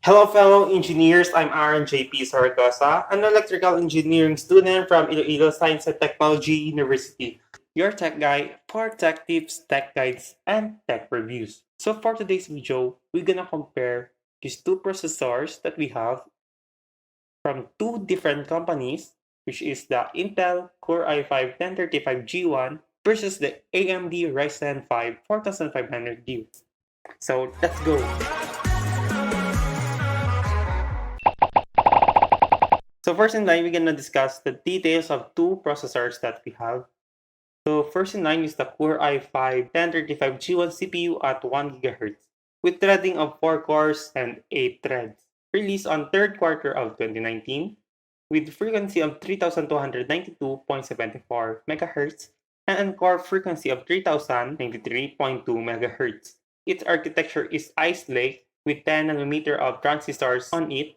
Hello, fellow engineers. I'm RNJP Saragosa, an electrical engineering student from Iloilo Science and Technology University. Your tech guy for tech tips, tech guides, and tech reviews. So for today's video, we're gonna compare these two processors that we have from two different companies, which is the Intel Core i5 1035G1 versus the AMD Ryzen 5 4500U. So let's go. So first in line, we're gonna discuss the details of two processors that we have. So first in line is the Core i5 1035G1 CPU at 1 GHz with threading of 4 cores and 8 threads. Released on third quarter of 2019 with frequency of 3292.74 MHz and a core frequency of 3093.2 MHz. Its architecture is Ice Lake with 10 nanometer of transistors on it.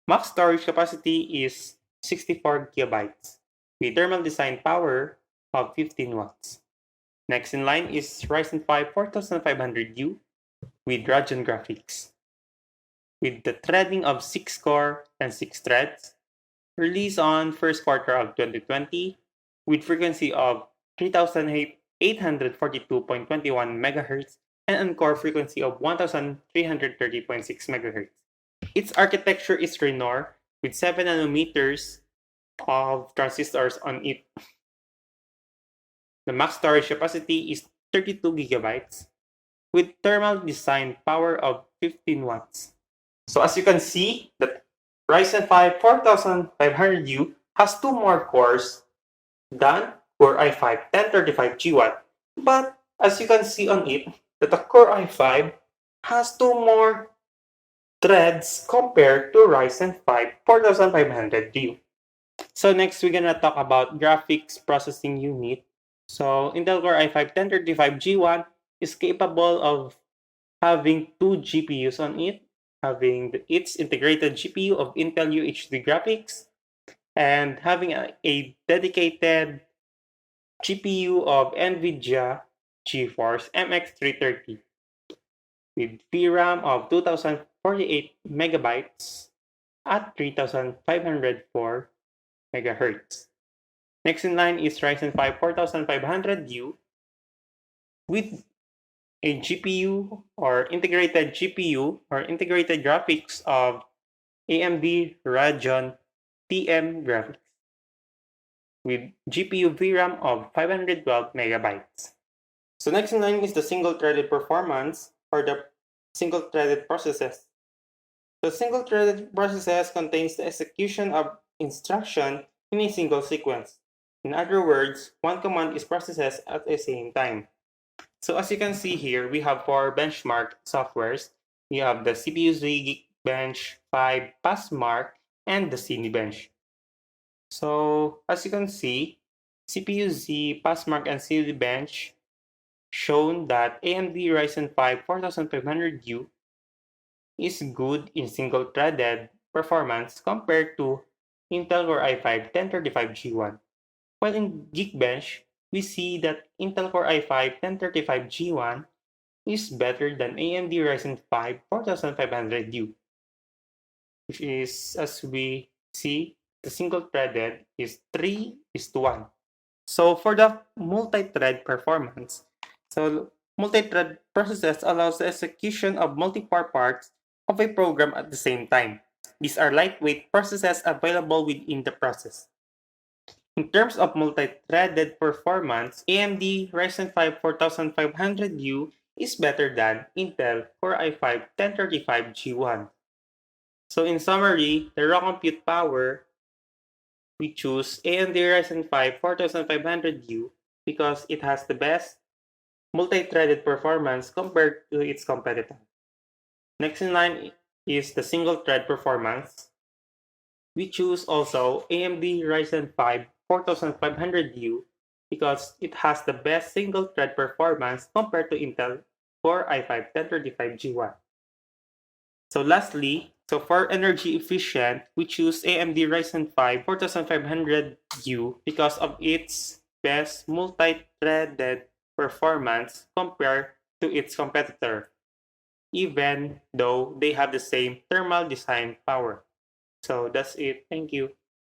Max storage capacity is 64 gigabytes with thermal design power of 15 watts. Next in line is Ryzen 5 4500U with Radeon graphics. With the threading of 6 core and 6 threads, released on first quarter of 2020 with frequency of 3842.21 MHz and core frequency of 1330.6 MHz. Its architecture is Renor with 7 nanometers of transistors on it. The max storage capacity is 32 gigabytes with thermal design power of 15 watts. So as you can see, the Ryzen 5 4500U has two more cores than Core i5 1035G1. But as you can see on it, that the Core i5 has two more threads compared to Ryzen 5 4500U. So next, we're gonna talk about graphics processing unit. So Intel Core i5 1035G1 is capable of having two GPUs on it, having its integrated GPU of Intel UHD graphics, and having a dedicated GPU of NVIDIA GeForce MX330 with VRAM of 2048 megabytes at 3504 megahertz. Next in line is Ryzen 5 4500U with a GPU or integrated GPU or integrated graphics of AMD Radeon TM graphics with GPU VRAM of 512 megabytes. So next in line is the single-threaded performance or the single-threaded processes. The single-threaded processes contains the execution of instruction in a single sequence. In other words, one command is processed at the same time. So as you can see here, we have four benchmark softwares. We have the CPU-Z Geekbench 5 Passmark and the Cinebench. So as you can see, CPU-Z, Passmark, and Cinebench shown that AMD Ryzen 5 4500U is good in single-threaded performance compared to Intel Core i5 1035G1. While in Geekbench, we see that Intel Core i5 1035G1 is better than AMD Ryzen 5 4500U, which is, as we see, the single-threaded is 3:1. So for the multi-thread performance, so multi-thread processes allows the execution of multiple parts of a program at the same time. These are lightweight processes available within the process. In terms of multi-threaded performance, AMD Ryzen 5 4500U is better than Intel Core i5 1035G1. So in summary, the raw compute power, we choose AMD Ryzen 5 4500U because it has the best multi-threaded performance compared to its competitor. Next in line is the single-thread performance. We choose also AMD Ryzen 5 4500U because it has the best single-thread performance compared to Intel Core i5 1035G1. So lastly, so for energy efficient, we choose AMD Ryzen 5 4500U because of its best multi-threaded performance compared to its competitor, even though they have the same thermal design power. So that's it. Thank you.